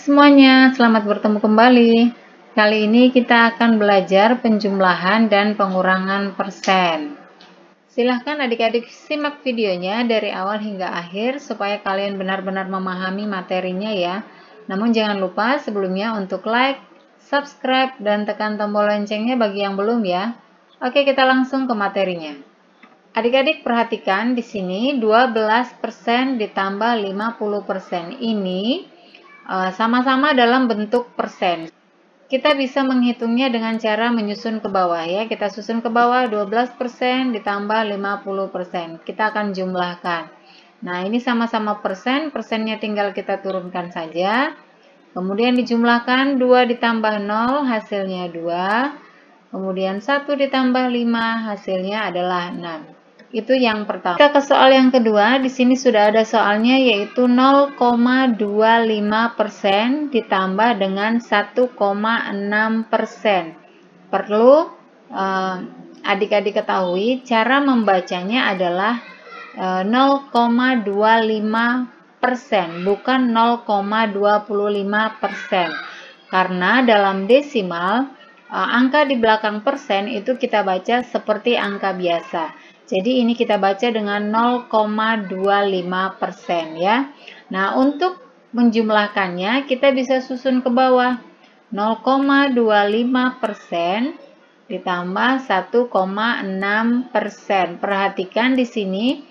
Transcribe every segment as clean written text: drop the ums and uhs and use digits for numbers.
semuanya, selamat bertemu kembali. Kali ini kita akan belajar penjumlahan dan pengurangan persen. Silahkan adik-adik simak videonya dari awal hingga akhir supaya kalian benar-benar memahami materinya ya. Namun jangan lupa sebelumnya untuk like, subscribe, dan tekan tombol loncengnya bagi yang belum ya. Oke, kita langsung ke materinya. Adik-adik perhatikan di sini 12% ditambah 50%. Ini sama-sama dalam bentuk persen. Kita bisa menghitungnya dengan cara menyusun ke bawah ya. Kita susun ke bawah 12% ditambah 50%. Kita akan jumlahkan. Nah, ini sama-sama persen, persennya tinggal kita turunkan saja. Kemudian dijumlahkan 2 ditambah 0 hasilnya 2. Kemudian 1 ditambah 5 hasilnya adalah 6. Itu yang pertama. Kita ke soal yang kedua. Di sini sudah ada soalnya yaitu 0,25% ditambah dengan 1,6%. Perlu adik-adik ketahui cara membacanya adalah 0,25%, bukan 0,25%. Karena dalam desimal angka di belakang persen itu kita baca seperti angka biasa. Jadi ini kita baca dengan 0,25% ya. Nah, untuk menjumlahkannya kita bisa susun ke bawah. 0,25% ditambah 1,6%. Perhatikan di sini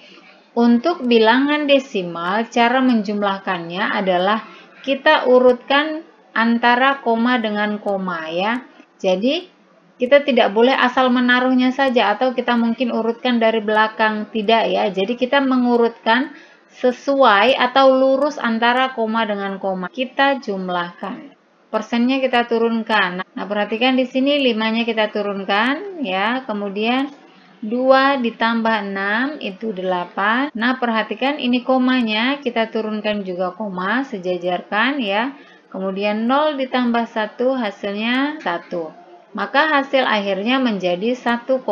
untuk bilangan desimal cara menjumlahkannya adalah kita urutkan antara koma dengan koma ya. Jadi kita tidak boleh asal menaruhnya saja atau kita mungkin urutkan dari belakang, tidak ya. Jadi kita mengurutkan sesuai atau lurus antara koma dengan koma. Kita jumlahkan. Persennya kita turunkan. Nah, perhatikan di sini 5-nya kita turunkan ya. Kemudian 2 ditambah 6 itu 8. Nah, perhatikan ini komanya kita turunkan juga koma, sejajarkan ya. Kemudian 0 ditambah 1 hasilnya 1. Maka hasil akhirnya menjadi 1,85%.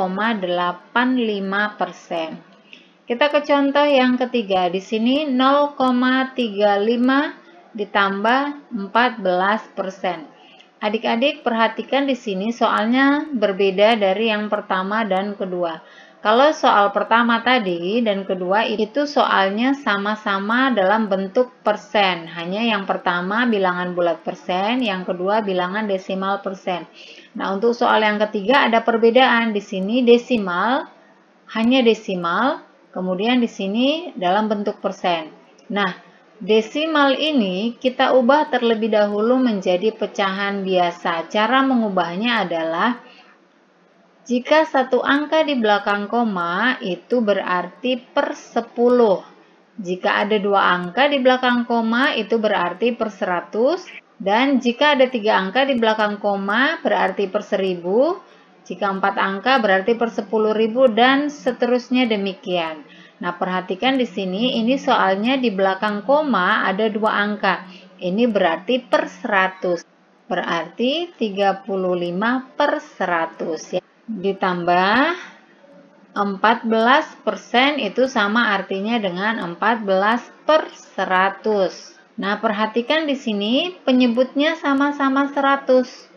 Kita ke contoh yang ketiga. Di sini 0,35 ditambah 14%. Adik-adik perhatikan di sini soalnya berbeda dari yang pertama dan kedua. Kalau soal pertama tadi dan kedua itu soalnya sama-sama dalam bentuk persen. Hanya yang pertama bilangan bulat persen, yang kedua bilangan desimal persen. Nah, untuk soal yang ketiga ada perbedaan. Di sini desimal, hanya desimal, kemudian di sini dalam bentuk persen. Nah, desimal ini kita ubah terlebih dahulu menjadi pecahan biasa. Cara mengubahnya adalah jika satu angka di belakang koma itu berarti per 10. Jika ada dua angka di belakang koma itu berarti per 100. Dan jika ada 3 angka di belakang koma berarti per 1000. Jika 4 angka berarti per 10.000 dan seterusnya demikian. Nah, perhatikan di sini ini soalnya di belakang koma ada 2 angka. Ini berarti per 100. Berarti 35 per 100 ya. Ditambah 14% itu sama artinya dengan 14 per 100. Nah, perhatikan di sini penyebutnya sama-sama 100.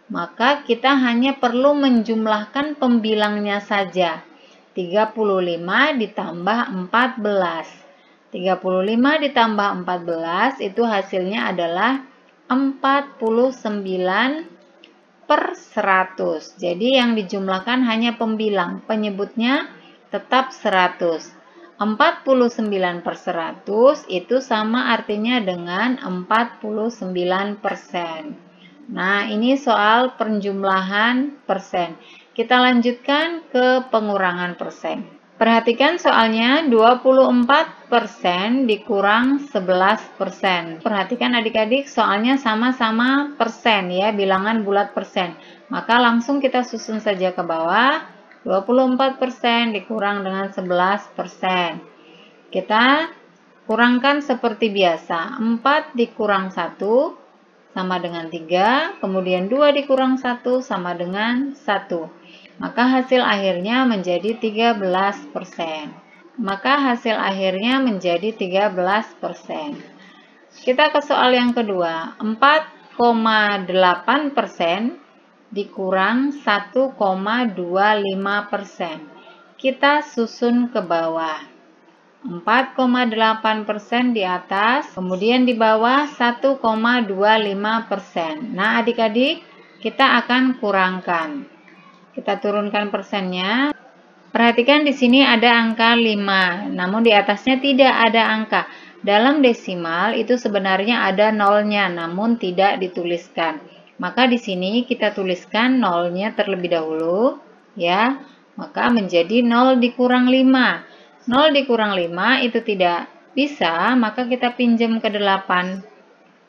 Maka kita hanya perlu menjumlahkan pembilangnya saja. 35 ditambah 14. 35 ditambah 14 itu hasilnya adalah 49 per 100. Jadi yang dijumlahkan hanya pembilang, penyebutnya tetap 100. 49 per 100 itu sama artinya dengan 49%. Nah, ini soal penjumlahan persen. Kita lanjutkan ke pengurangan persen. Perhatikan soalnya 24% dikurang 11%. Perhatikan adik-adik soalnya sama-sama persen ya, bilangan bulat persen. Maka langsung kita susun saja ke bawah. 24% dikurang dengan 11%. Kita kurangkan seperti biasa. 4 dikurang 1 sama dengan 3. Kemudian 2 dikurang 1 sama dengan 1. Maka hasil akhirnya menjadi 13%. Maka hasil akhirnya menjadi 13%. Kita ke soal yang kedua. 4,8% dikurang 1,25%. Kita susun ke bawah. 4,8% di atas, kemudian di bawah 1,25%. Nah, adik-adik, kita akan kurangkan. Kita turunkan persennya. Perhatikan di sini ada angka 5, namun di atasnya tidak ada angka. Dalam desimal itu sebenarnya ada nolnya, namun tidak dituliskan. Maka di sini kita tuliskan nolnya terlebih dahulu, ya. Maka menjadi 0 dikurang 5. 0 dikurang 5 itu tidak bisa, maka kita pinjam ke 8.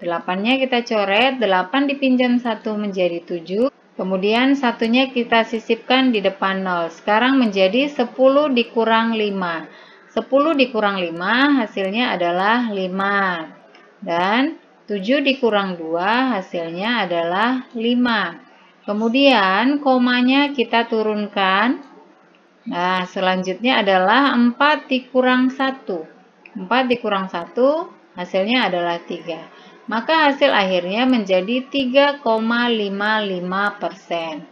8-nya kita coret, 8 dipinjam 1 menjadi 7. Kemudian satunya kita sisipkan di depan 0. Sekarang menjadi 10 dikurang 5. 10 dikurang 5 hasilnya adalah 5. Dan 7 dikurang 2 hasilnya adalah 5. Kemudian komanya kita turunkan. Nah, selanjutnya adalah 4 dikurang 1. 4 dikurang 1 hasilnya adalah 3. Maka hasil akhirnya menjadi 3,55%.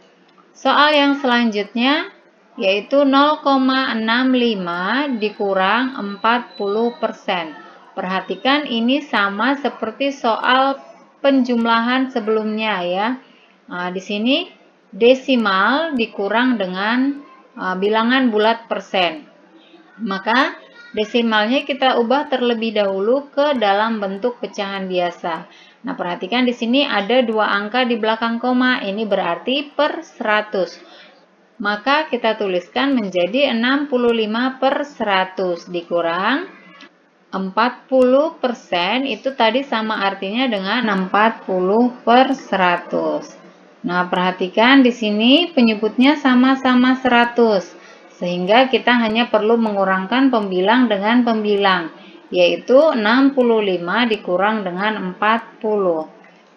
Soal yang selanjutnya yaitu 0,65 dikurang 40%. Perhatikan ini sama seperti soal penjumlahan sebelumnya ya. Nah, di sini desimal dikurang dengan bilangan bulat persen. Maka desimalnya kita ubah terlebih dahulu ke dalam bentuk pecahan biasa. Nah, perhatikan di sini ada 2 angka di belakang koma, ini berarti per 100. Maka kita tuliskan menjadi 65 per 100 dikurang 40% itu tadi sama artinya dengan 40 per 100. Nah, perhatikan di sini penyebutnya sama-sama 100. Sehingga kita hanya perlu mengurangkan pembilang dengan pembilang, yaitu 65 dikurang dengan 40.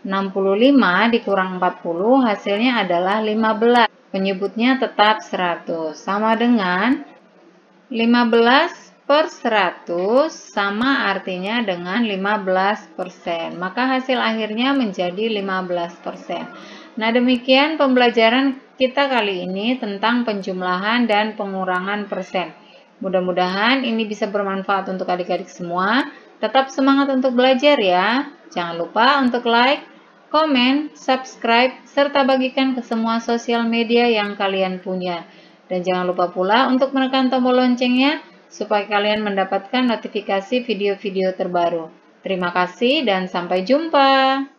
65 dikurang 40 hasilnya adalah 15. Penyebutnya tetap 100. Sama dengan 15 per 100 sama artinya dengan 15%. Maka hasil akhirnya menjadi 15%. Nah, demikian pembelajaran kita kali ini tentang penjumlahan dan pengurangan persen. Mudah-mudahan ini bisa bermanfaat untuk adik-adik semua. Tetap semangat untuk belajar ya. Jangan lupa untuk like, komen, subscribe, serta bagikan ke semua sosial media yang kalian punya. Dan jangan lupa pula untuk menekan tombol loncengnya supaya kalian mendapatkan notifikasi video-video terbaru. Terima kasih dan sampai jumpa.